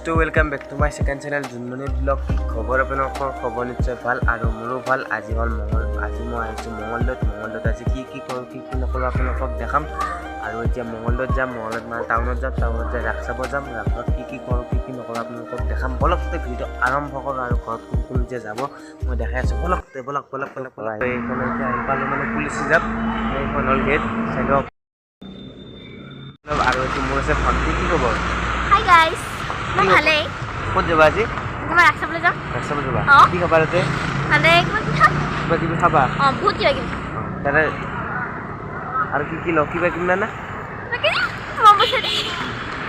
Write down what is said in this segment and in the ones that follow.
to welcome back to my second channel Junmani Vlog. খবৰ আপোনালোকৰ খবৰ নিশ্চয় ভাল আৰু মোৰো ভাল। আজি হ'ল আজি মই আহিছোঁ মঙ্গলদৈত আজি কি কৰোঁ কি নকৰোঁ আপোনালোকক দেখাম। আৰু এতিয়া মঙ্গলদৈত যাম, মঙ্গলদৈত মানে টাউনত যাই ৰাস চাব যাম। ৰাসত কি কৰোঁ কি নকৰোঁ আপোনালোকক দেখাম। বলকতে ভিডিঅ' আৰম্ভ কৰোঁ আৰু ঘৰত কোন যে যাব মই দেখাই আছোঁ। বলক এইখন এতিয়া আহি পালোঁ মানে পুলিচ যাম। এইখন হ'ল গেট চাইডক আৰু এইটো মোৰ আছে ভণ্টি। কি খবৰ? Hi guys, মই ভালে। ক'ত যাবা আজি? মই ৰাস চাবলৈ যাম। ৰাস চাব যাবা? কি খাবা তাতে? মানে কিবা কিবি খাবা? বহুত কিবা কিবি। তাতে আৰু কি লওঁ কিবা কিবি না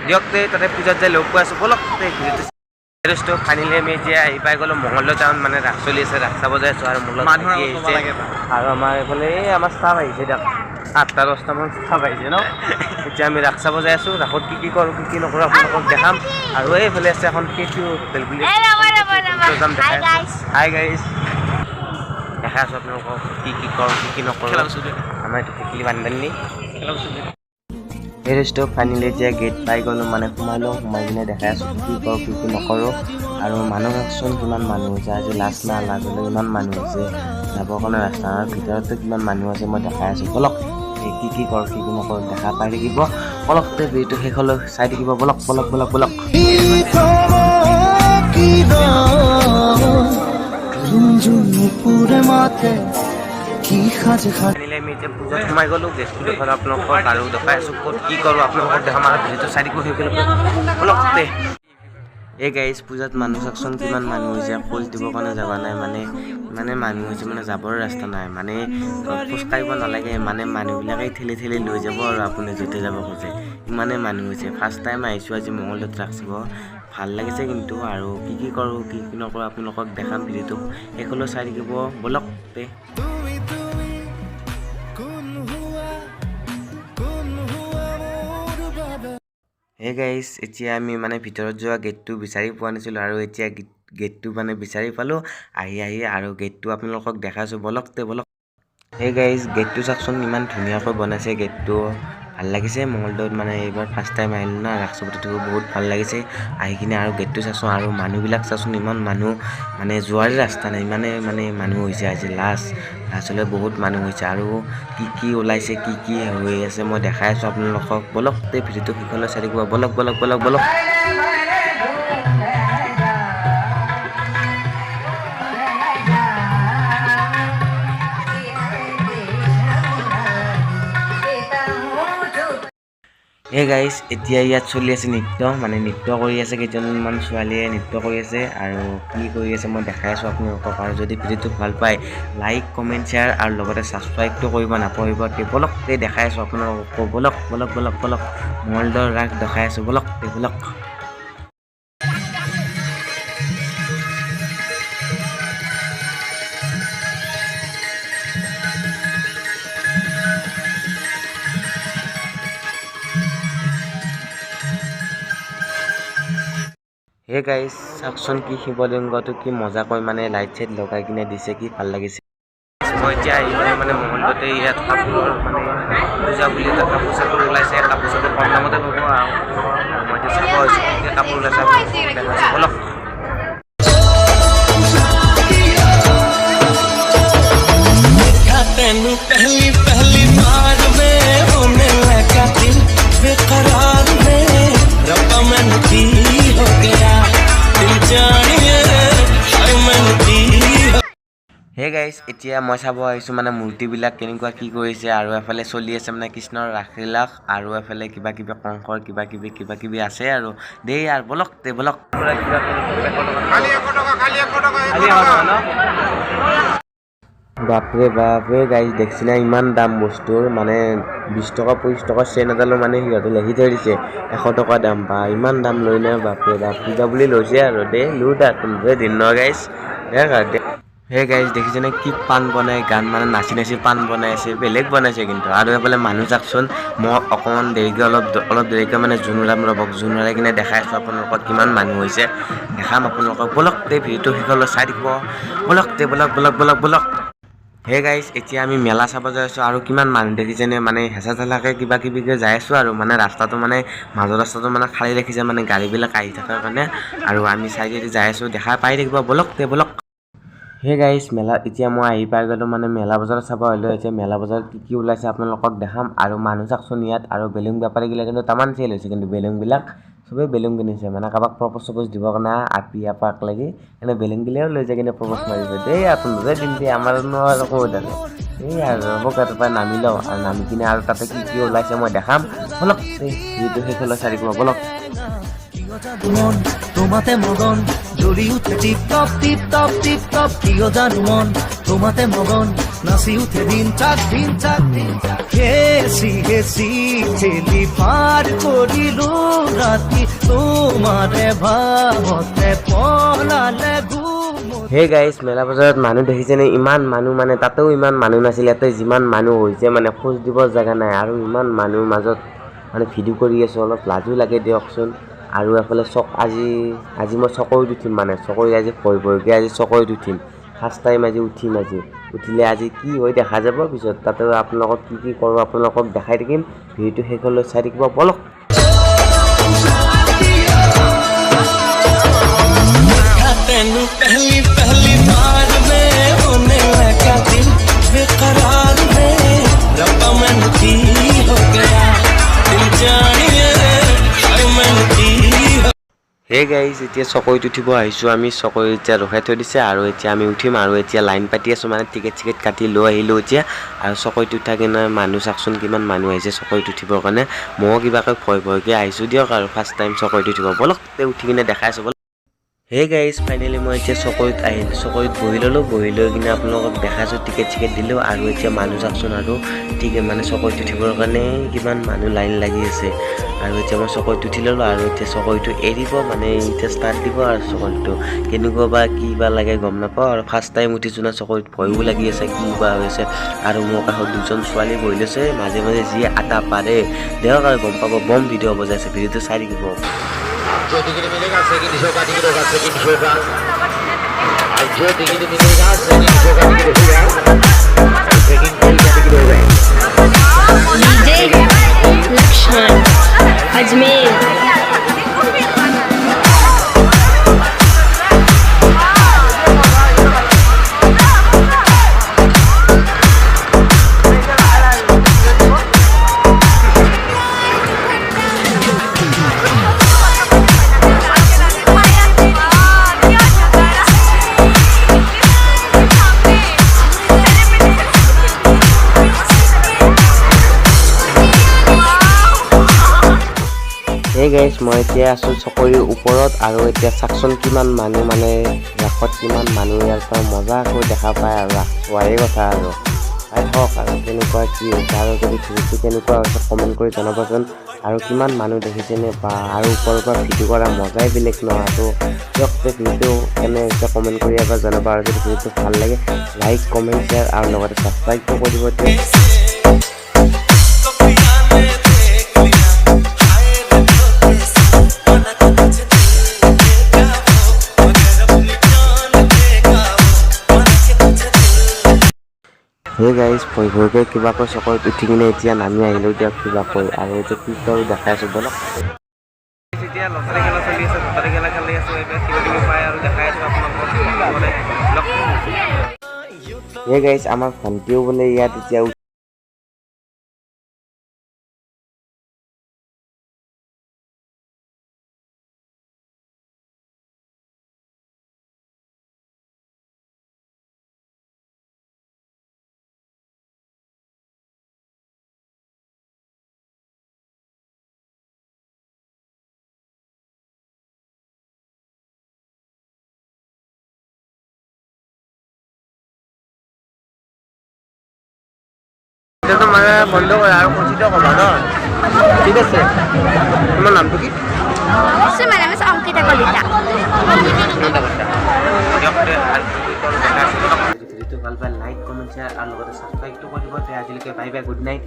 দিয়ক তে তাতে পূজাত যাই লগ পোৱা আছোঁ। বলক তে ভিডিঅ'টো ফাইনেলি আমি এতিয়া আহি পাই গ'লোঁ মঙ্গলদৈ টাউন। মানে ৰাস চলি আছে, ৰাস চাব যাই আছোঁ আৰু মোৰ লগত আহিছে আৰু আমাৰ এইফালে আমাৰ ষ্টাফ আহিছে দিয়ক 8-10টামান ষ্টাফ আহিছে ন। এতিয়া আমি ৰাস চাব যাই আছোঁ। ৰাসত কি কৰোঁ কি নকৰোঁ আপোনালোকক দেখাম। আৰু এইফালে আছে এখন কেচু হোটেল বুলি যাম দেখাই আছোঁ। হাই গাইজ, দেখাই আছোঁ আপোনালোকক কি কৰোঁ কি নকৰোঁ। আমাৰ এইটো টিকলি বান্ধি এই ৰেষ্টটো ফাইনেলি এতিয়া গেট পাই গ'লোঁ। মানে সোমাই কিনে দেখাই আছোঁ কি কৰোঁ কি নকৰোঁ। আৰু মানুহ চাওকচোন কিমান মানুহ হৈছে। আজি লাজ হ'লেও ইমান মানুহ হৈছে। যাবৰ কাৰণে ৰাস্তাৰ ভিতৰতো কিমান মানুহ আছে মই দেখাই আছোঁ। বলক কি কৰোঁ কি নকৰোঁ দেখা পাই থাকিব। বলকতে ভিডিঅ'টো শেষলৈ চাই থাকিব। বলক আমি এতিয়া পূজাত সোমাই গ'লোঁ। গেটটো দেখালোঁ আপোনালোকক আৰু দেখাই আছোঁ ক'ত কি কৰোঁ আপোনালোকক দেখাম। আৰু ভিডিঅ'টো চাই থাকিব শেষলৈ বলকতে। এই গাইজ পূজাত মানুহ চাওকচোন কিমান মানুহ হৈছে। খোজ দিবৰ কাৰণে যাবা নাই মানে মানুহ হৈছে মানে যাবৰ ৰাস্তা নাই। মানে খোজকাঢ়িব নালাগে, মানে মানুহবিলাকেই ঠেলি লৈ যাব আৰু আপুনি য'তে যাব খোজে। ইমানেই মানুহ হৈছে। ফাৰ্ষ্ট টাইম আহিছোঁ আজি মঙ্গলদৈত ৰাস চাব। ভাল লাগিছে কিন্তু। আৰু কি কৰোঁ কি নকৰোঁ আপোনালোকক দেখাম। ভিডিঅ'টো শেষলৈ চাই থাকিব বলকতে। হে গাইজ, এতিয়া আমি মানে ভিতৰত যোৱা গেটটো বিচাৰি পোৱা নাছিলোঁ আৰু এতিয়া গেটটো মানে বিচাৰি পালোঁ আহি আৰু গেটটো আপোনালোকক দেখাইছোঁ। বলক। হে গাইজ, গেটটো চাওকচোন ইমান ধুনীয়াকৈ বনাইছে। গেটটো ভাল লাগিছে। মঙ্গলদৈত মানে এইবাৰ ফাৰ্ষ্ট টাইম আহিলোঁ না, ৰাস চাবতো বহুত ভাল লাগিছে আহি কিনে। আৰু গেটটো চাচোন আৰু মানুহবিলাক চাচোন ইমান মানুহ, মানে যোৱাৰে ৰাস্তা নাই। মানে মানুহ হৈছে আজি লাষ্টলৈ বহুত মানুহ হৈছে। আৰু কি ওলাইছে কি হৈ আছে মই দেখাই আছোঁ আপোনালোকক। বলক তে ভিডিঅ'টো শেষলৈ চাই থাকিব। বলক। এই গাইজ, এতিয়া ইয়াত চলি আছে নৃত্য। মানে নৃত্য কৰি আছে কেইজনমান ছোৱালীয়ে নৃত্য কৰি আছে আৰু কি কৰি আছে মই দেখাই আছোঁ আপোনালোকক। আৰু যদি ভিডিঅ'টো ভাল পায় লাইক কমেণ্ট শ্বেয়াৰ আৰু লগতে ছাবস্ক্ৰাইবটো কৰিব নাপাহৰিব। বলক দেখাই আছোঁ আপোনালোকক। বলক মঙ্গলদৈৰ ৰাস দেখাই আছোঁ। বলক। হে গাইজ, চাওকচোন কি শিৱলিংগটো কি মজাকৈ মানে লাইট চাইট লগাই কিনে দিছে, কি ভাল লাগিছে। মই এতিয়া আহিলোঁ মানে মঙ্গলদৈতে ইয়াত কাপোৰৰ মানে পূজা বুলি এটা কাপোৰ চাপোৰ ওলাইছে। কাপোৰ চাপোৰ কম দামতে পাব আৰু মই এতিয়া চাব আহিছোঁ কাপোৰ ওলাইছে দেখাইছোঁ। বলক। पहली बार में होने लगा दिल बेकरार में रब्बा मन की हो गया दिल जानिए हाय मन की। হে গাইজ, এতিয়া মই চাব আহিছোঁ মানে মূৰ্তিবিলাক কেনেকুৱা কি কৰিছে। আৰু এফালে চলি আছে মানে কৃষ্ণৰ ৰাসলীলা আৰু এফালে কিবা কংসৰ কিবা কিবি আছে আৰু দেই আৰু বলক। বাপৰে গাইজ, দেখছি না ইমান দাম বস্তুৰ। মানে 20 টকা 25 টকা চেইন এডালো মানে সিহঁতে লিখি থৈ দিছে 100 টকা দাম। বা ইমান দাম লৈ নে বাপৰে বাপ। পূজা বুলি লৈছে আৰু লুট আৰু কোনোবাই দিন ন গাইজ। হে গাইজ, দেখিছেনে কি পাণ বনাই গান মানে নাচি পাণ বনাইছে, বেলেগ বনাইছে কিন্তু। আৰু এইফালে মানুহ চাওকচোন। মই অকণমান দেৰিকৈ অলপ দেৰিকৈ মানে জোন ওলাই কিনে দেখাই আছোঁ আপোনালোকক কিমান মানুহ হৈছে। দেখাম আপোনালোকক। বলক ভিডিঅ'টো শেষলৈ চাই থাকিব। বলক। হে গাইজ এতিয়া আমি মেলা চাব যাই আছোঁ আৰু কিমান মানুহ দেখিছেনে মানে হেঁচা ঠেলাকৈ কিবা কিবিকৈ যাই আছোঁ আৰু মানে ৰাস্তাটো মানে মাজৰ ৰাস্তাটো মানে খালী ৰাখিছে মানে গাড়ীবিলাক আহি থকাৰ কাৰণে আৰু আমি চাইডেদি যাই আছোঁ দেখা পাই থাকিব বলক বলক হে গাইজ মেলা এতিয়া মই আহি পাই গ'লোঁ মানে মেলা বজাৰ চাব আহিলোঁ এতিয়া মেলা বজাৰত কি ওলাইছে আপোনালোকক দেখাম আৰু মানুহ চাওকচোন ইয়াত আৰু বেলুন বেপাৰীগিলা কিন্তু তামান চেল হৈছে কিন্তু বেলুনবিলাক চবেই বেলুন কিনিছে মানে কাৰোবাক প্ৰপ'জ দিবৰ কাৰণে আপি আপাক লাগি এনে বেলুনগিলাও লৈ যায় কিনে প্ৰপ'জ মাৰিছে দেই আপোনালোকে দিম দেই আমাৰ আৰু ক'ত এই আৰু হ'ব তাৰপৰা নামি লওঁ আৰু নামি কিনে আৰু তাতে কি ওলাইছে মই দেখাম বলক এই ভিডিঅ'টো শেষলৈ চাই দিব বলক মন তোমাতে মগন জ্বলি উঠে tip top tip top tip top কিয় জানো মন তোমাতে মগন নাচি উঠে দিন চাক হেসি হেসি ঠেলি পার করিলো রাতি তোমারে ভাবতে পলালে হে গাইজ মেলা বজাৰত মানুহ দেখিছেনে ইমান মানুহ মানে তাতেও ইমান মানুহ নাছিল ইয়াতে যিমান মানুহ হৈছে মানে খোজ দিব জেগা নাই আৰু ইমান মানুহৰ মাজত মানে ভিডিঅ' কৰি আছোঁ অলপ লাজো লাগে দিয়কচোন আৰু এফালে আজি মই চকৰিত উঠিম মানে চকৰিত আজি ভয়কৈ আজি চকৰিত উঠিম ফাৰ্ষ্ট টাইম আজি উঠিলে আজি কি হয় দেখা যাব পিছত তাতে আপোনালোকক কি কৰোঁ আপোনালোকক দেখাই থাকিম ভিডিঅ'টো শেষলৈ চাই থাকিব বলক तेनू पहली बार में होने लगा दिल बेकरार में रब्बा मन की हो गया दिल जानिए हाय मन की হে গাইজ এতিয়া চকৰিত উঠিব আহিছোঁ আমি চকৰিত এতিয়া ৰখাই থৈ দিছে আৰু এতিয়া আমি উঠিম আৰু এতিয়া লাইন পাতি আছোঁ মানে টিকেট কাটি লৈ আহিলোঁ এতিয়া আৰু চকৰিত উঠা কিনে মানুহ চাওকচোন কিমান মানুহ আহিছে চকৰিত উঠিবৰ কাৰণে ময়ো কিবাকৈ ভয়কৈ আহিছোঁ দিয়ক আৰু ফাৰ্ষ্ট টাইম চকৰিত উঠিব বলক উঠি কিনে দেখাই আছোঁ বলক হে গাইজ ফাইনেলি মই এতিয়া চকৰিত আহিলোঁ চকৰিত বহি ল'লোঁ বহি লৈ কিনে আপোনালোকক দেখাইছোঁ টিকেট দিলোঁ আৰু এতিয়া মানুহ চাওকচোন আৰু মানে চকৰিত উঠিবৰ কাৰণে কিমান মানুহ লাইন লাগি আছে আৰু এতিয়া মই চকৰিত উঠি ল'লোঁ আৰু এতিয়া চকৰিটো এৰিব মানে এতিয়া ষ্টাৰ্ট দিব আৰু চকৰিটো কেনেকুৱা বা কি বা লাগে গম নাপাওঁ আৰু ফাৰ্ষ্ট টাইম উঠিছোঁ না চকৰিত ভয়ো লাগি আছে কি বা হৈছে আৰু মোৰ কাষত দুজন ছোৱালী বহি লৈছে মাজে যি আটা পাৰে দেওক আৰু গম পাব বম ভিডিঅ' বজাইছে ভিডিঅ'টো চাই থাকিব जो टिकट मिलेगा सेकंड शो का टिकट होगा सेकंड शो का और जो टिकट मिलेगा सेकंड शो का टिकट होगा सेकंड शो का टिकट होगा DJ Laxman Ajmer hey guys মই এতিয়া আছোঁ চকৰিৰ ওপৰত আৰু এতিয়া চাওকচোন কিমান মানুহ মানে ৰাসত কিমান মানুহ ইয়াৰ পৰা মজাকৈ দেখা পায় আৰু ৰাস চোৱাৰেই কথা আৰু চাই হওক আৰু কেনেকুৱা কি হৈছে আৰু যদি ভিডিঅ'টো কেনেকুৱা হৈছে কমেণ্ট কৰি জনাবচোন আৰু কিমান মানুহ দেখিছেনে বা আৰু ওপৰৰ পৰা ভিডিঅ' কৰা মজাই বেলেগ নহয় আৰু দিয়ক ভিডিঅ'টো কেনে হৈছে কমেণ্ট কৰি এবাৰ জনাব আৰু যদি ভিডিঅ'টো ভাল লাগে লাইক কমেণ্ট শ্বেয়াৰ আৰু লগতে ছাবস্ক্ৰাইবটো কৰিব দিয়ক হে গাইজ ভয়কৈ কিবাকৈ চকৰিত উঠি কিনে এতিয়া নামি আহিলোঁ দিয়ক কিবাকৈ আৰু এতিয়া কি কৰোঁ দেখাই আছোঁ বলক এতিয়া লটাৰী খেলা চলি আছে লটাৰী খেলা খেলি আছোঁ এইবিলাক কিবা কিবি পাই আৰু দেখাই আছোঁ আপোনালোকক হে গাইজ আমাৰ ভণ্টিও বোলে ইয়াত এতিয়া এতিয়াতো মানে বন্ধ কৰা আৰু খচিত ক'বা ন ঠিক আছে তোমাৰ নামটো কি My name is Ankita Kolita. ভিডিঅ'টো ভাল পাই লাইক কমেণ্ট শ্বেয়াৰ আৰু লগতে ছাবস্ক্ৰাইবটো কৰিব আজিলৈকে বাই বাই গুড নাইট